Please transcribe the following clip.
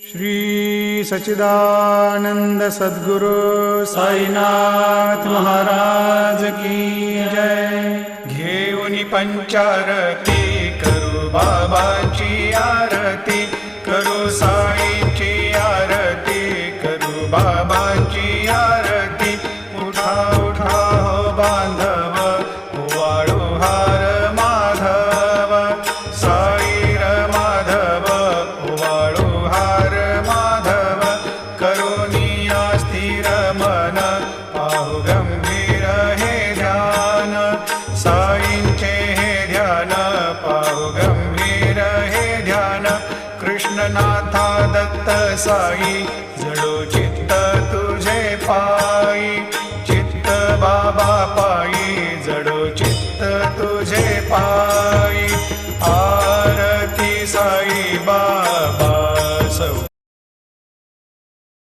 श्री सच्चिदानंद सद्गुरु साईनाथ महाराज की जय। घेऊनी पंचारती करू बाबाची आरती, करू साईंची आरती, करू बाबाची आरती। उठा उठा हो बांधव, वाळू हार माधव, साईर माधव, वाळू हार माधव। करुणिया स्थिर मन, पाहु गंभीर हे ध्यान, साईंचे हे ध्यान, पाहु गंभीर हे ध्यान। कृष्णनाथा दत्त साई जडोची